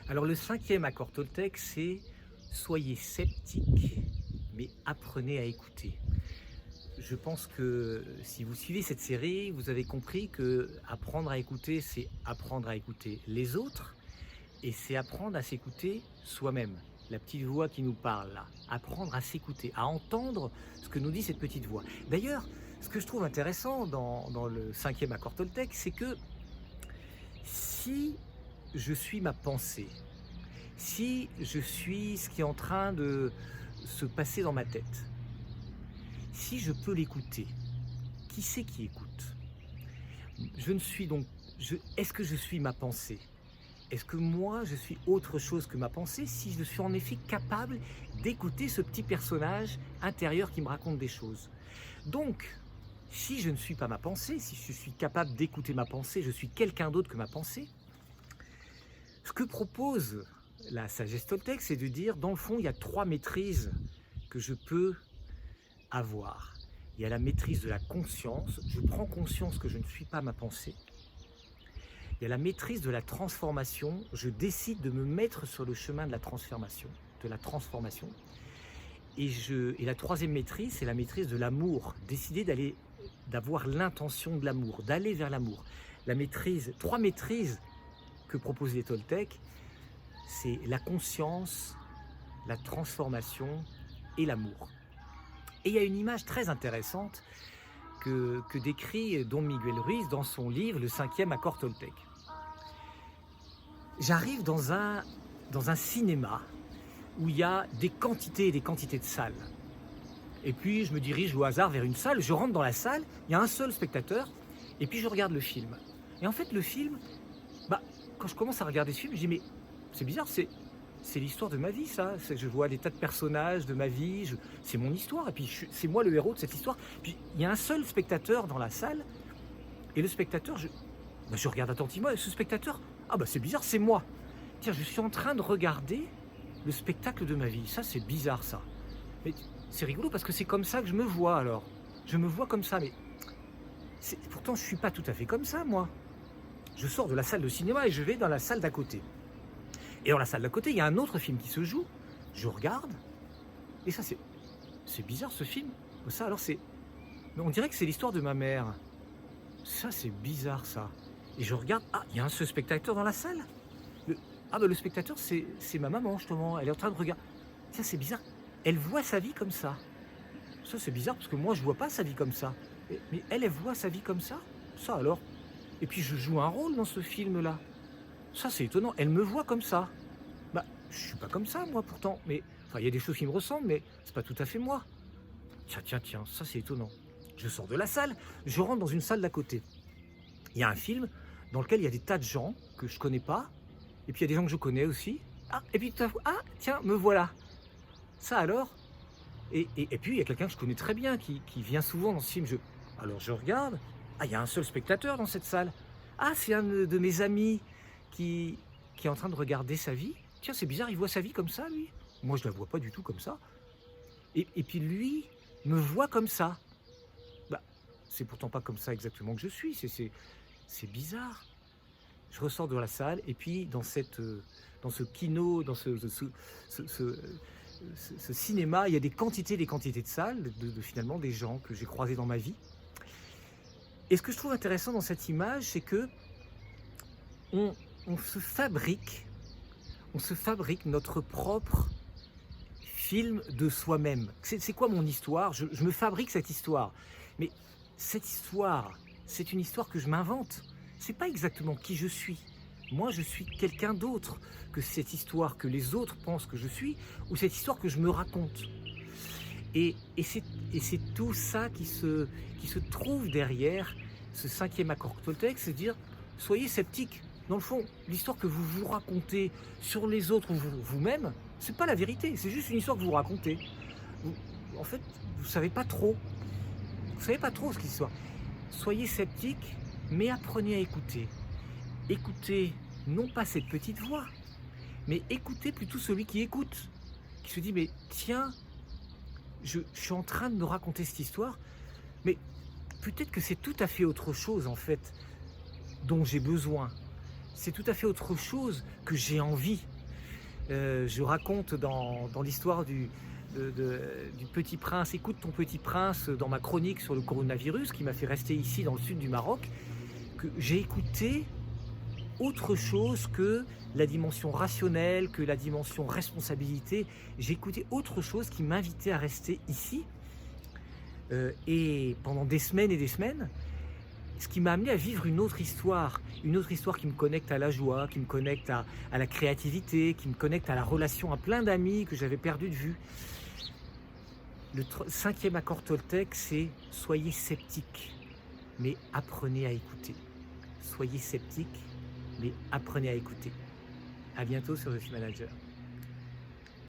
Alors le cinquième accord Toltec, c'est soyez sceptique, mais apprenez à écouter. Je pense que si vous suivez cette série, vous avez compris que apprendre à écouter, c'est apprendre à écouter les autres et c'est apprendre à s'écouter soi-même. La petite voix qui nous parle là, apprendre à s'écouter, à entendre ce que nous dit cette petite voix. D'ailleurs, ce que je trouve intéressant dans le cinquième accord Toltec, c'est que si je suis ma pensée, si je suis ce qui est en train de se passer dans ma tête, si je peux l'écouter, qui c'est qui écoute? Je ne suis donc, est-ce que je suis ma pensée? Est-ce que moi je suis autre chose que ma pensée si je suis en effet capable d'écouter ce petit personnage intérieur qui me raconte des choses? Donc, si je ne suis pas ma pensée, si je suis capable d'écouter ma pensée, je suis quelqu'un d'autre que ma pensée, ce que propose la sagesse Toltec, c'est de dire, dans le fond, il y a trois maîtrises que je peux avoir. Il y a la maîtrise de la conscience, je prends conscience que je ne suis pas ma pensée. Il y a la maîtrise de la transformation, je décide de me mettre sur le chemin de la transformation. Et la troisième maîtrise, c'est la maîtrise de l'amour, décider d'avoir l'intention de l'amour, d'aller vers l'amour. Trois maîtrises que proposent les Toltecs, c'est la conscience, la transformation et l'amour. Et il y a une image très intéressante que décrit Don Miguel Ruiz dans son livre Le cinquième accord Toltec. J'arrive dans un cinéma où il y a des quantités et des quantités de salles. Et puis je me dirige au hasard vers une salle, je rentre dans la salle, il y a un seul spectateur, et puis je regarde le film. Et en fait le film, quand je commence à regarder ce film, je dis mais c'est bizarre, c'est l'histoire de ma vie ça, je vois des tas de personnages de ma vie, c'est mon histoire, et puis c'est moi le héros de cette histoire. Puis il y a un seul spectateur dans la salle, et le spectateur, je regarde attentivement, et ce spectateur, c'est bizarre, c'est moi. Tiens, je suis en train de regarder le spectacle de ma vie, ça c'est bizarre ça. Mais c'est rigolo parce que c'est comme ça que je me vois alors. Je me vois comme ça, mais pourtant je ne suis pas tout à fait comme ça moi. Je sors de la salle de cinéma et je vais dans la salle d'à côté. Et dans la salle d'à côté, il y a un autre film qui se joue. Je regarde. Et ça, c'est bizarre ce film. Ça, alors on dirait que c'est l'histoire de ma mère. Ça, c'est bizarre ça. Et je regarde. Il y a un seul spectateur dans la salle. Le spectateur, c'est ma maman justement. Elle est en train de regarder. Ça, c'est bizarre. Elle voit sa vie comme ça. Ça, c'est bizarre parce que moi, je vois pas sa vie comme ça. Mais elle voit sa vie comme ça. Ça alors. Et puis je joue un rôle dans ce film-là. Ça, c'est étonnant. Elle me voit comme ça. Je suis pas comme ça, moi, pourtant. Mais, il y a des choses qui me ressemblent, mais c'est pas tout à fait moi. Tiens, ça, c'est étonnant. Je sors de la salle, je rentre dans une salle d'à côté. Il y a un film dans lequel il y a des tas de gens que je connais pas. Et puis, il y a des gens que je connais aussi. Et puis, tiens, me voilà. Ça, alors. Et puis, il y a quelqu'un que je connais très bien, qui vient souvent dans ce film. Alors, je regarde. Il y a un seul spectateur dans cette salle. C'est un de mes amis qui est en train de regarder sa vie. Tiens, c'est bizarre, il voit sa vie comme ça, lui. Moi, je la vois pas du tout comme ça. Et puis lui me voit comme ça. C'est pourtant pas comme ça exactement que je suis. C'est bizarre. Je ressors de la salle et puis dans ce kino, dans ce cinéma, il y a des quantités de salles, finalement des gens que j'ai croisés dans ma vie. Et ce que je trouve intéressant dans cette image, c'est que on se fabrique notre propre film de soi-même. C'est quoi mon histoire? Je me fabrique cette histoire. Mais cette histoire, c'est une histoire que je m'invente. C'est pas exactement qui je suis. Moi, je suis quelqu'un d'autre que cette histoire que les autres pensent que je suis, ou cette histoire que je me raconte. Et c'est tout ça qui se trouve derrière ce cinquième accord Toltec, c'est dire, soyez sceptiques. Dans le fond, l'histoire que vous vous racontez sur les autres ou vous-même, c'est pas la vérité, c'est juste une histoire que vous racontez. En fait, vous savez pas trop. Vous savez pas trop ce qui se passe. Soyez sceptiques, mais apprenez à écouter. Écoutez non pas cette petite voix, mais écoutez plutôt celui qui écoute, qui se dit mais tiens, je suis en train de me raconter cette histoire, mais peut-être que c'est tout à fait autre chose en fait dont j'ai besoin. C'est tout à fait autre chose que j'ai envie. Je raconte dans l'histoire du Petit Prince, écoute ton Petit Prince, dans ma chronique sur le coronavirus, qui m'a fait rester ici dans le sud du Maroc, que j'ai écouté autre chose que la dimension rationnelle, que la dimension responsabilité. J'ai écouté autre chose qui m'invitait à rester ici. Et pendant des semaines et des semaines, ce qui m'a amené à vivre une autre histoire qui me connecte à la joie, qui me connecte à la créativité, qui me connecte à la relation à plein d'amis que j'avais perdu de vue. Le cinquième accord Toltec, c'est « Soyez sceptiques, mais apprenez à écouter ». Soyez sceptiques, mais apprenez à écouter. À bientôt sur The Manager.